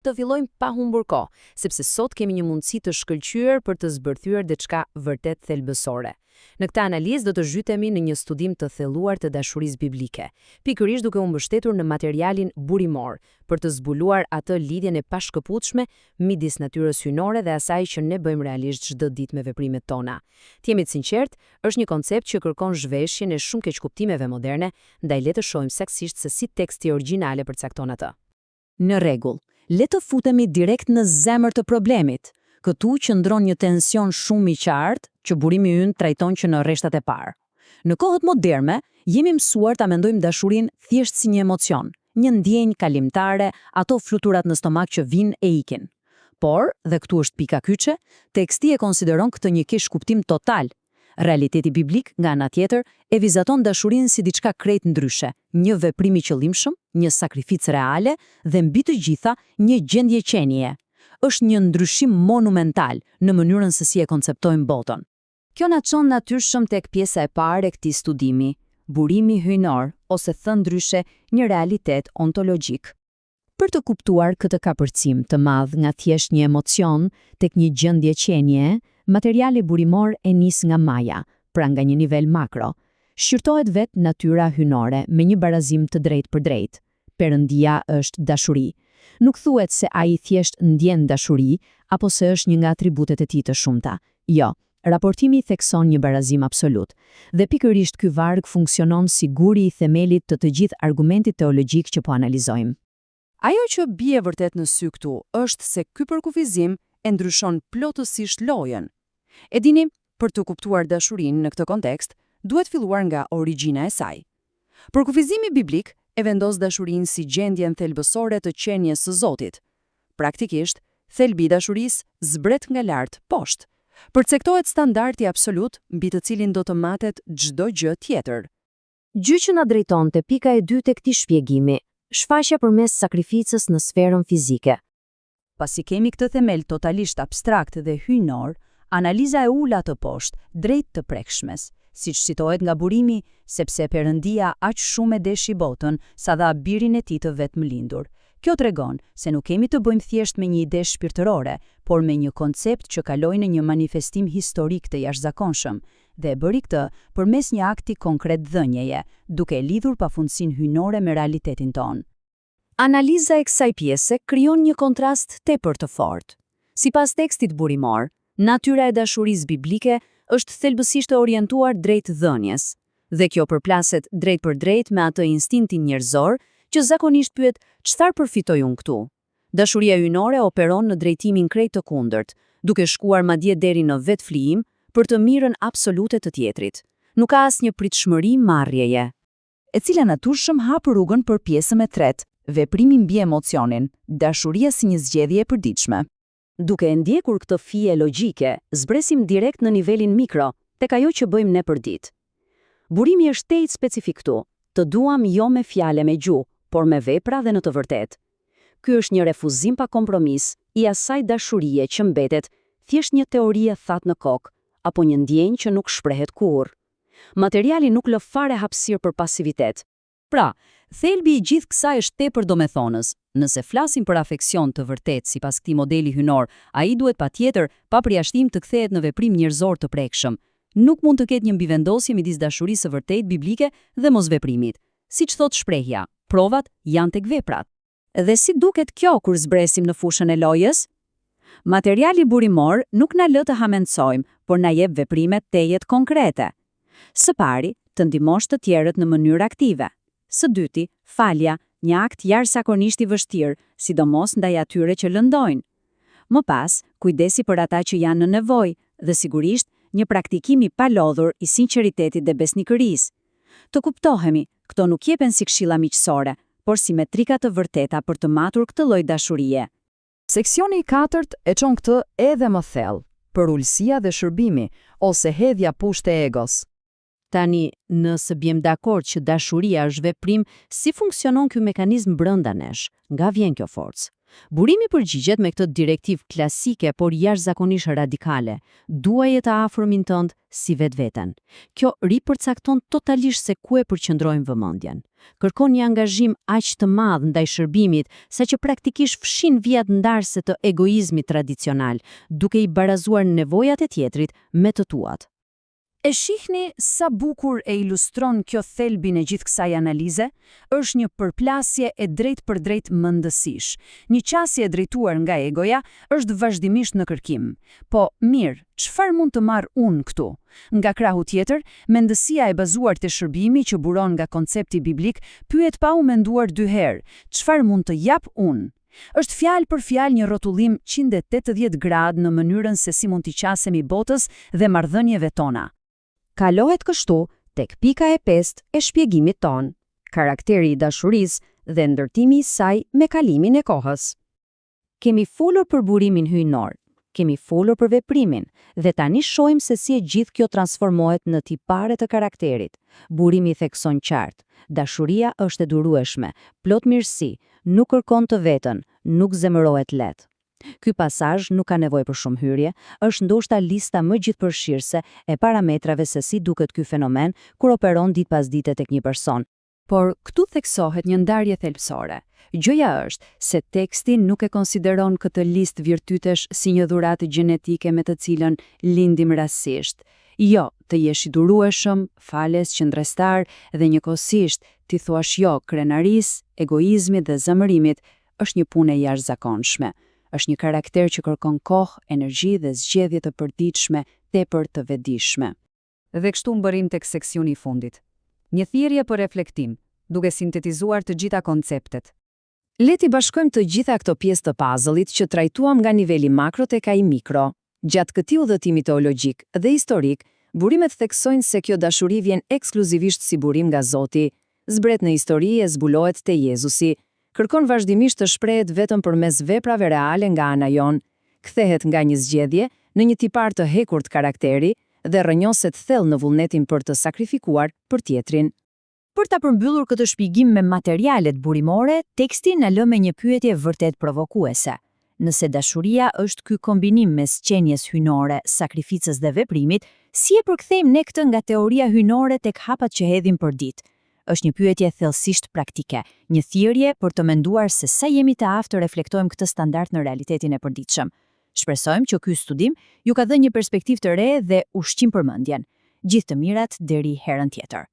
të fillojmë pa humbur kohë, sepse sot kemi një mundësi të shkëlqyer për të zbërthyer diçka vërtet thelbësore. Në këtë analizë do të zhytemi në një studim të thelluar të dashurisë biblike, pikërisht duke u mbështetur në materialin burimor, për të zbuluar atë lidhjen e pashkëputshme midis natyrës hyjnore dhe asaj që ne bëjmë realisht çdo ditë me veprimet tona. Të jemi të sinqert, është një koncept që kërkon zhveshjen e shumë keqkuptimeve moderne, ndaj le të shohim saktësisht se si teksti origjinale përcakton atë. Në rregull, le të futemi direkt në zemër të problemit. Këtu qëndron një tension shumë i qartë që burimi ynë trajton që në rreshtat e parë. Në kohët moderne, jemi mësuar ta mendojmë dashurinë thjesht si një emocion, një ndjenjë kalimtare, ato fluturat në stomak që vinë e ikin. Por, dhe këtu është pika kyçe, teksti e konsideron këtë një keqkuptim total. Realiteti biblik, nga ana tjetër, e vizaton dashurinë si diçka krejt ndryshe, një veprim i qëllimshëm, një sakrificë reale dhe mbi të gjitha një gjendje qenie. Është një ndryshim monumental në mënyrën se si e konceptojmë botën. Kjo na çon natyrshëm tek pjesa e parë e këtij studimi, burimi hyjnor, ose thënë ndryshe, një realitet ontologjik. Për të kuptuar këtë kapërcim të madh nga thjesht një emocion tek një gjendje qenie, materiali burimor e nis nga maja, pra nga një nivel makro. Shqyrtohet vetë natyra hyjnore me një barazim të drejtë për drejtë. Perëndia është dashuri. Nuk thuhet se ai thjesht ndjen dashuri, apo se është një nga atributet e tij të shumta. Jo, raportimi thekson një barazim absolut. Dhe pikërisht ky varg funksionon si guri i themelit të gjithë argumentit teologjik që po analizojmë. Ajo që bie vërtet në sy këtu është se ky përkufizim e ndryshon plotësisht lojën. E dini, për të kuptuar dashurinë në këtë kontekst, duhet filluar nga origjina e saj. Përkufizimi biblik e vendos dashurinë si gjendjen thelbësore të qenies së Zotit. Praktikisht, thelbi i dashurisë zbret nga lart poshtë. Përcaktohet standardi absolut mbi të cilin do të matet çdo gjë tjetër. Gjë që na drejton te pika e dytë e këtij shpjegimi, shfaqja përmes sakrificës në sferën fizike. Pasi kemi këtë themel totalisht abstrakt dhe hyjnor, analiza e ula të poshtë, drejt të prekshmes, siç citohet nga burimi, sepse Perëndia aq shumë e deshi botën, sa dha birin e tij të vetëmlindur. Kjo tregon se nuk kemi të bëjmë thjesht me një ide shpirtërore, por me një koncept që kaloi në një manifestim historik të jashtëzakonshëm, dhe e bëri këtë përmes një akti konkret dhënjeje, duke lidhur pafundësinë hyjnore me realitetin tonë. Analiza e kësaj pjese krijon një kontrast tepër të fortë. Sipas tekstit burimor, natyra e dashurisë biblike është thelbësisht e orientuar drejt dhënies, dhe kjo përplaset drejt për drejt me atë instinktin njerëzor që zakonisht pyet çfarë përfitoj unë këtu. Dashuria hyjnore operon në drejtimin krejt të kundërt, duke shkuar madje deri në vetflijim për të mirën absolute të tjetrit. Nuk ka asnjë pritshmëri marrjeje, e cila natyrshëm hap rrugën për pjesën e tretë, veprimi mbi emocionin, dashuria si një zgjedhje e përditshme. Duke e ndjekur këtë fije logjike, zbresim direkt në nivelin mikro, tek ajo që bëjmë ne përdit. Burimi është tejt specifik këtu, të duam jo me fjale me gjuhë, por me vepra dhe në të vërtetë. Ky është një refuzim pa kompromis i asaj dashurie që mbetet thjesht një teori e thatë në kokë, apo një ndjenjë që nuk shprehet kurrë. Materiali nuk lë fare hapësirë për pasivitet. Pra, thelbi i gjithë kësaj është tepër domethënës. Nëse flasim për afeksion të vërtet sipas këtij modeli hyjnor, ai duhet patjetër pa përjashtim të kthehet në veprim njerëzor të prekshëm. Nuk mund të ketë një mbivendosje midis dashurisë së vërtet biblike dhe mosveprimit. Siç thot shprehja, provat janë tek veprat. Dhe si duket kjo kur zbresim në fushën e lojës? Materiali burimor nuk na lë të hamendsojmë, por na jep veprimet tejet konkrete. Së pari, të ndihmosh të tjerët në mënyrë aktive. Së dyti, falja, një akt jashtëzakonisht i vështirë, sidomos ndaj atyre që lëndojnë. Më pas, kujdesi për ata që janë në nevojë dhe sigurisht një praktikim i palodhur i sinqeritetit dhe besnikërisë. Të kuptohemi, këto nuk jepen si këshilla miqësore, por si metrika të vërteta për të matur këtë lloj dashurie. Seksioni i 4 e çon këtë edhe më thellë, për ulësia dhe shërbimi, ose hedhja poshtë e egos. Tani, nëse bjem dakord që dashuria është veprim, si funksionon ky mekanizëm brenda nesh? Nga vjen kjo forcë? Burimi përgjigjet me këtë direktivë klasike, por jashtëzakonisht radikale: duaje të afërmin tënd si vetveten. Kjo ripërcakton totalisht se ku e përqendrojmë vëmendjen. Kërkon një angazhim aq të madh ndaj shërbimit, saqë praktikisht fshin vijat ndarëse të egoizmit tradicional, duke i barazuar nevojat e tjetrit me të tuat. E shihni sa bukur e ilustron kjo thelbin e gjithë kësaj analize? Është një përplasje e drejt për drejt mendësish. Një qasje e drejtuar nga egoja është vazhdimisht në kërkim. Po, mirë, çfarë mund të marr unë këtu? Nga krahu tjetër, mendësia e bazuar te shërbimi që buron nga koncepti biblik pyet pa u menduar dy herë: çfarë mund të jap unë? Është fjalë për fjalë një rrotullim 180 gradë në mënyrën se si mund t'i qasemi botës dhe marrëdhënieve tona. Kalohet kështu tek pika e 5 e shpjegimit ton: karakteri i dashurisë dhe ndërtimi i saj me kalimin e kohës. Kemi folur për burimin hyjnor, kemi folur për veprimin, dhe tani shohim se si e gjithë kjo transformohet në tipare të karakterit. Burimi thekson qartë: dashuria është e durueshme, plot mirësi, nuk kërkon të vetën, nuk zemërohet lehtë. Ky pasazh nuk ka nevojë për shumë hyrje, është ndoshta lista më gjithëpërfshirëse e parametrave se si duket ky fenomen kur operon ditë pas dite tek një person. Por këtu theksohet një ndarje thelbësore. Gjëja është se teksti nuk e konsideron këtë listë virtytesh si një dhuratë gjenetike me të cilën lindim rastësisht. Jo, të jesh i durueshëm, fales, qëndrestar dhe njëkohësisht ti thuash jo krenarisë, egoizmit dhe zemërimit është një punë e jashtëzakonshme. Është një karakter që kërkon kohë, energji dhe zgjedhje të përditshme, tepër të vetëdijshme. Dhe kështu mbërrim tek seksioni i fundit. Një thirrje për reflektim, duke sintetizuar të gjitha konceptet. Le t'i bashkojmë të gjitha këto pjesë të puzzle-it që trajtuam nga niveli makro tek ai mikro. Gjatë këtij udhëtimi teologjik dhe historik, burimet theksojnë se kjo dashuri vjen ekskluzivisht si burim nga Zoti, zbret në histori e zbulohet te Jezusi, kërkon vazhdimisht të shprehet vetëm përmes veprave reale nga ana jon, kthehet nga një zgjedhje në një tipar të hekur të karakteri dhe rrënjoset thellë në vullnetin për të sakrifikuar për tjetrin. Për ta përmbyllur këtë shpjegim me materialet burimore, teksti na lë me një pyetje vërtet provokuese. Nëse dashuria është ky kombinim mes qenies hyjnore, sakrificës dhe veprimit, si e përkthejmë ne këtë nga teoria hyjnore tek hapat që hedhim për ditë? Është një pyetje thellësisht praktike, një thirrje për të menduar se sa jemi të aftë të reflektojmë këtë standard në realitetin e përditshëm. Shpresojmë që ky studim ju ka dhënë një perspektivë të re dhe ushqim për mendjen. Gjithë të mirat deri herën tjetër.